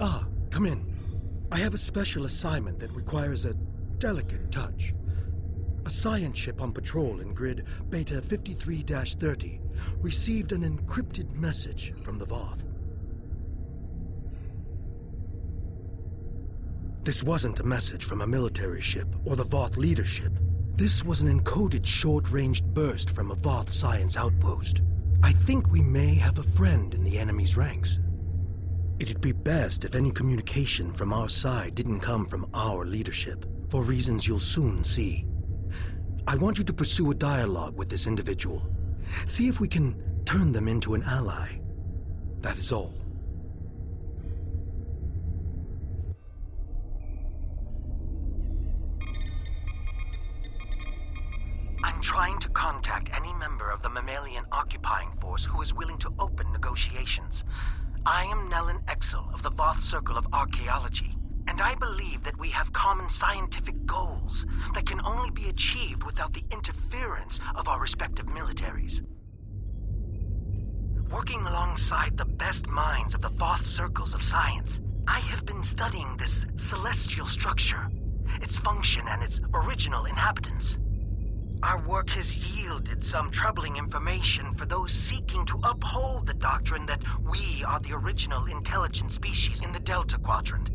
Ah, come in. I have a special assignment that requires a delicate touch. A science ship on patrol in grid Beta 53-30 received an encrypted message from the Voth. This wasn't a message from a military ship or the Voth leadership. This was an encoded short-ranged burst from a Voth science outpost. I think we may have a friend in the enemy's ranks. It'd be best if any communication from our side didn't come from our leadership, for reasons you'll soon see. I want you to pursue a dialogue with this individual. See if we can turn them into an ally. That is all. I'm trying to contact any member of the mammalian occupying force who is willing to open negotiations. I am Nellen Exel of the Voth Circle of Archaeology, and I believe that we have common scientific goals that can only be achieved without the interference of our respective militaries. Working alongside the best minds of the Voth Circles of Science, I have been studying this celestial structure, its function and its original inhabitants. Our work has yielded some troubling information for those seeking to uphold the doctrine that we are the original intelligent species in the Delta Quadrant.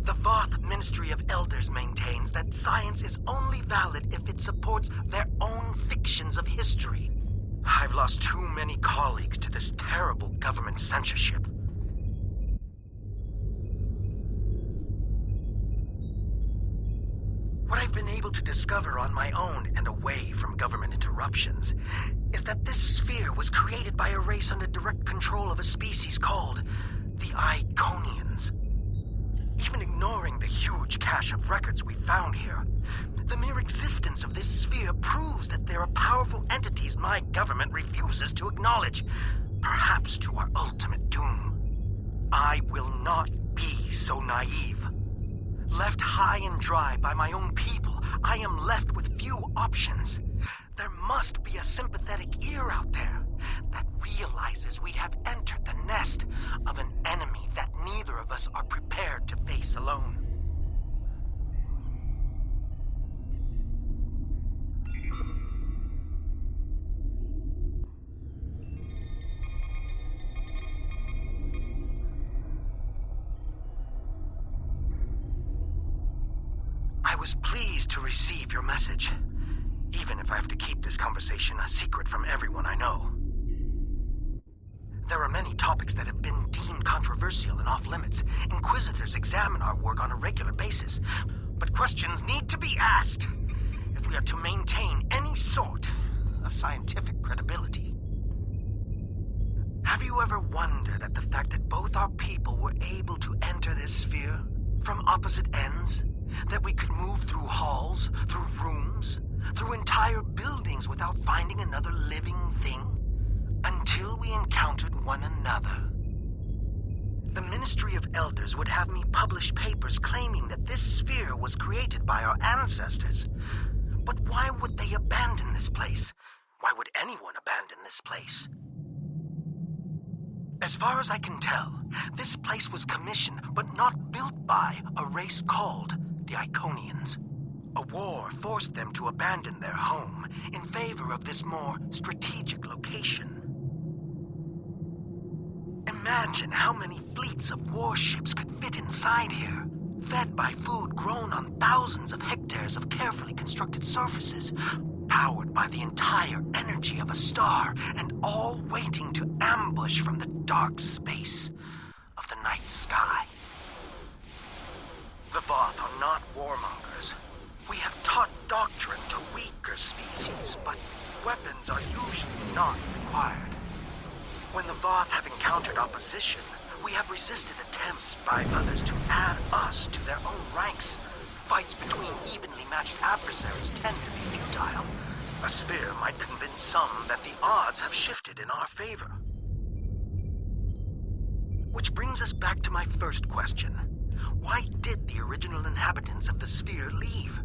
The Voth Ministry of Elders maintains that science is only valid if it supports their own fictions of history. I've lost too many colleagues to this terrible government censorship. What I've been able to discover on my own and away from government interruptions is that this sphere was created by a race under direct control of a species called the Iconians. Even ignoring the huge cache of records we found here, the mere existence of this sphere proves that there are powerful entities my government refuses to acknowledge, perhaps to our ultimate doom. I will not be so naive. Left high and dry by my own people, I am left with few options. There must be a sympathetic ear out there that realizes we have entered the nest of an enemy that neither of us are prepared to face alone. I was pleased to receive your message, even if I have to keep this conversation a secret from everyone I know. There are many topics that have been deemed controversial and off-limits. Inquisitors examine our work on a regular basis, but questions need to be asked if we are to maintain any sort of scientific credibility. Have you ever wondered at the fact that both our people were able to enter this sphere from opposite ends? That we could move through halls, through rooms, through entire buildings without finding another living thing, until we encountered one another. The Ministry of Elders would have me publish papers claiming that this sphere was created by our ancestors. But why would they abandon this place? Why would anyone abandon this place? As far as I can tell, this place was commissioned but not built by a race called the Iconians. A war forced them to abandon their home in favor of this more strategic location. Imagine how many fleets of warships could fit inside here, fed by food grown on thousands of hectares of carefully constructed surfaces, powered by the entire energy of a star, and all waiting to ambush from the dark space of the night sky. The Voth are not warmongers. We have taught doctrine to weaker species, but weapons are usually not required. When the Voth have encountered opposition, we have resisted attempts by others to add us to their own ranks. Fights between evenly matched adversaries tend to be futile. A sphere might convince some that the odds have shifted in our favor. Which brings us back to my first question. Why did the original inhabitants of the sphere leave?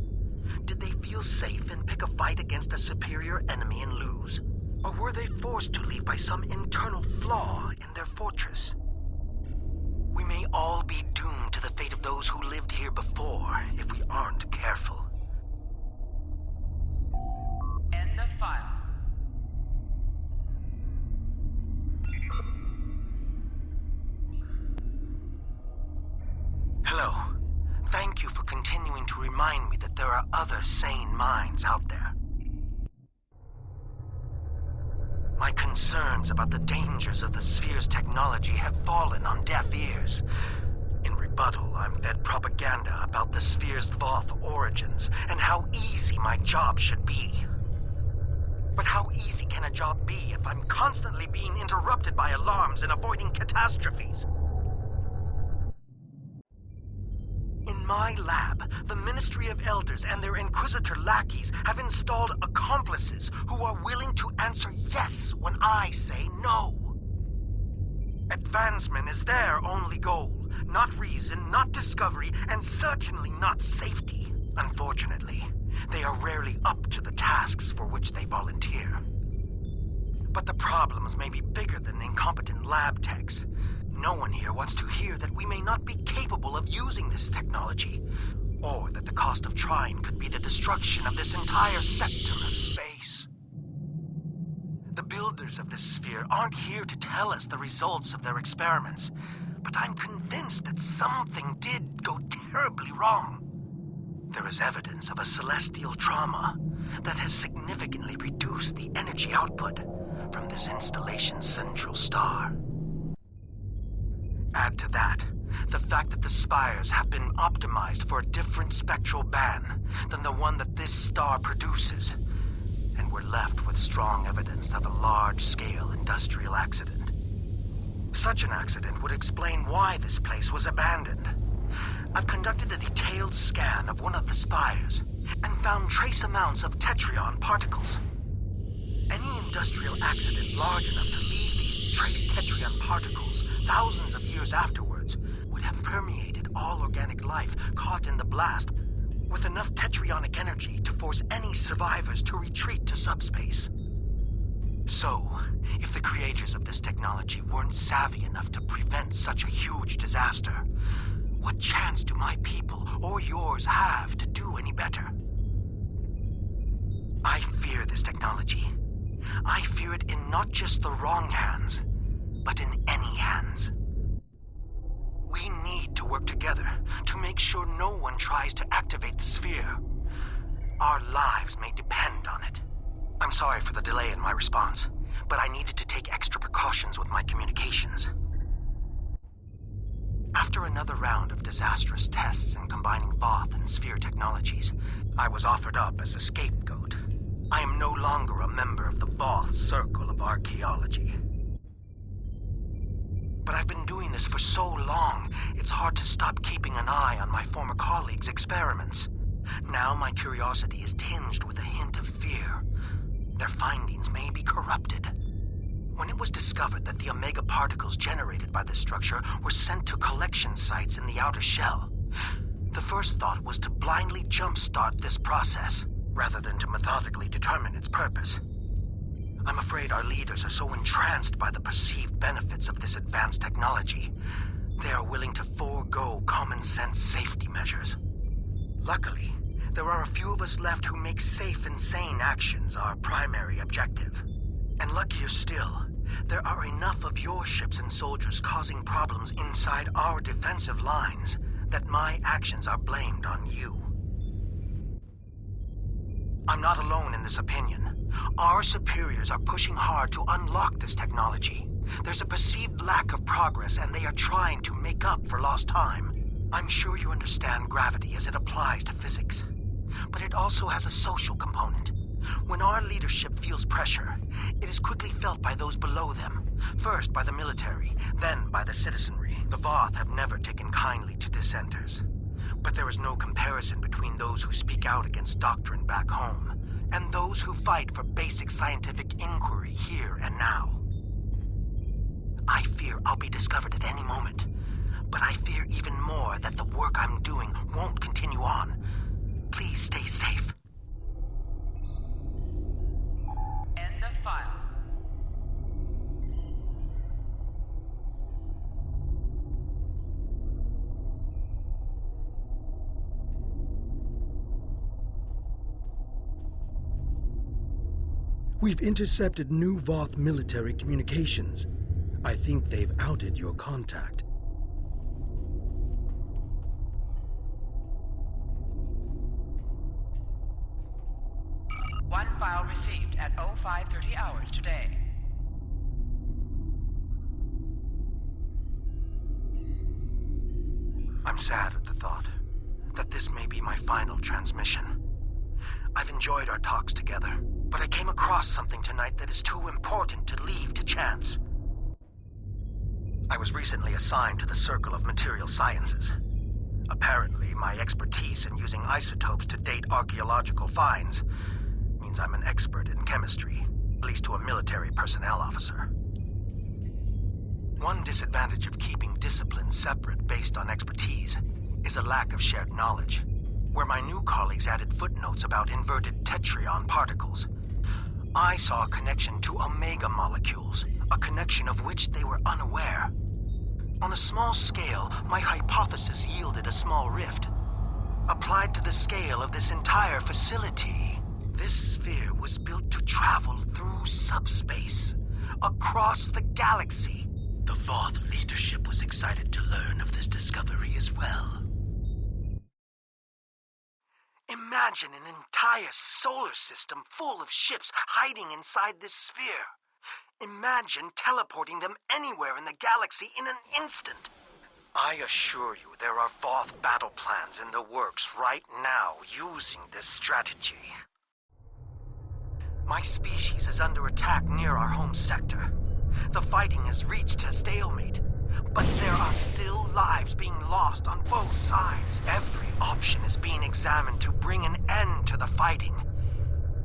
Did they feel safe and pick a fight against a superior enemy and lose? Or were they forced to leave by some internal flaw in their fortress? We may all be Hello. Thank you for continuing to remind me that there are other sane minds out there. My concerns about the dangers of the Sphere's technology have fallen on deaf ears. In rebuttal, I'm fed propaganda about the Sphere's Voth origins and how easy my job should be. But how easy can a job be if I'm constantly being interrupted by alarms and avoiding catastrophes? In my lab, the Ministry of Elders and their Inquisitor lackeys have installed accomplices who are willing to answer yes when I say no. Advancement is their only goal, not reason, not discovery, and certainly not safety. Unfortunately, they are rarely up to the tasks for which they volunteer. But the problems may be bigger than incompetent lab techs. No one here wants to hear that we may not be capable of using this technology, or that the cost of trying could be the destruction of this entire sector of space. The builders of this sphere aren't here to tell us the results of their experiments, but I'm convinced that something did go terribly wrong. There is evidence of a celestial trauma that has significantly reduced the energy output from this installation's central star. Add to that the fact that the spires have been optimized for a different spectral band than the one that this star produces, and we're left with strong evidence of a large-scale industrial accident. Such an accident would explain why this place was abandoned. I've conducted a detailed scan of one of the spires and found trace amounts of tetryon particles. Any industrial accident large enough to leave these trace tetryon particles thousands of years afterwards would have permeated all organic life caught in the blast with enough tetrionic energy to force any survivors to retreat to subspace. So, if the creators of this technology weren't savvy enough to prevent such a huge disaster, what chance do my people or yours have to do any better? I fear this technology. I fear it in not just the wrong hands, but in any hands. We need to work together to make sure no one tries to activate the sphere. Our lives may depend on it. I'm sorry for the delay in my response, but I needed to take extra precautions with my communications. After another round of disastrous tests in combining Voth and Sphere technologies, I was offered up as a scapegoat. I am no longer a member of the Voth Circle of Archaeology. But I've been doing this for so long, it's hard to stop keeping an eye on my former colleagues' experiments. Now my curiosity is tinged with a hint of fear. Their findings may be corrupted. When it was discovered that the omega particles generated by this structure were sent to collection sites in the outer shell, the first thought was to blindly jumpstart this process, rather than to methodically determine its purpose. I'm afraid our leaders are so entranced by the perceived benefits of this advanced technology, they are willing to forego common-sense safety measures. Luckily, there are a few of us left who make safe and sane actions our primary objective. And luckier still, there are enough of your ships and soldiers causing problems inside our defensive lines that my actions are blamed on you. I'm not alone in this opinion. Our superiors are pushing hard to unlock this technology. There's a perceived lack of progress, and they are trying to make up for lost time. I'm sure you understand gravity as it applies to physics. But it also has a social component. When our leadership feels pressure, it is quickly felt by those below them. First by the military, then by the citizenry. The Voth have never taken kindly to dissenters. But there is no comparison between those who speak out against doctrine back home and those who fight for basic scientific inquiry here and now. I fear I'll be discovered at any moment, but I fear even more that the work I'm doing won't continue on. Please stay safe. End of file. We've intercepted new Voth military communications. I think they've outed your contact. 5:30 hours today. I'm sad at the thought that this may be my final transmission. I've enjoyed our talks together, but I came across something tonight that is too important to leave to chance. I was recently assigned to the Circle of Material Sciences. Apparently, my expertise in using isotopes to date archaeological finds means I'm an expert in chemistry, at least to a military personnel officer. One disadvantage of keeping disciplines separate based on expertise is a lack of shared knowledge. Where my new colleagues added footnotes about inverted tetryon particles, I saw a connection to omega molecules, a connection of which they were unaware. On a small scale, my hypothesis yielded a small rift. Applied to the scale of this entire facility, this sphere was built to travel through subspace, across the galaxy. The Voth leadership was excited to learn of this discovery as well. Imagine an entire solar system full of ships hiding inside this sphere. Imagine teleporting them anywhere in the galaxy in an instant. I assure you there are Voth battle plans in the works right now using this strategy. My species is under attack near our home sector. The fighting has reached a stalemate, but there are still lives being lost on both sides. Every option is being examined to bring an end to the fighting,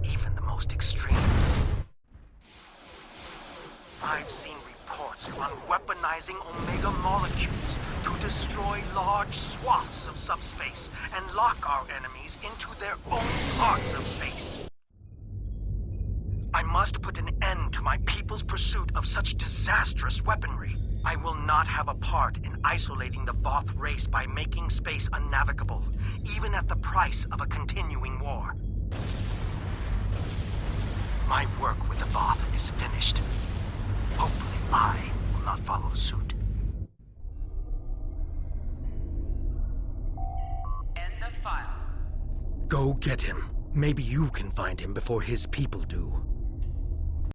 even the most extreme. I've seen reports on weaponizing omega molecules to destroy large swaths of subspace and lock our enemies into their own parts of space. I must put an end to my people's pursuit of such disastrous weaponry. I will not have a part in isolating the Voth race by making space unnavigable, even at the price of a continuing war. My work with the Voth is finished. Hopefully I will not follow suit. End of file. Go get him. Maybe you can find him before his people do.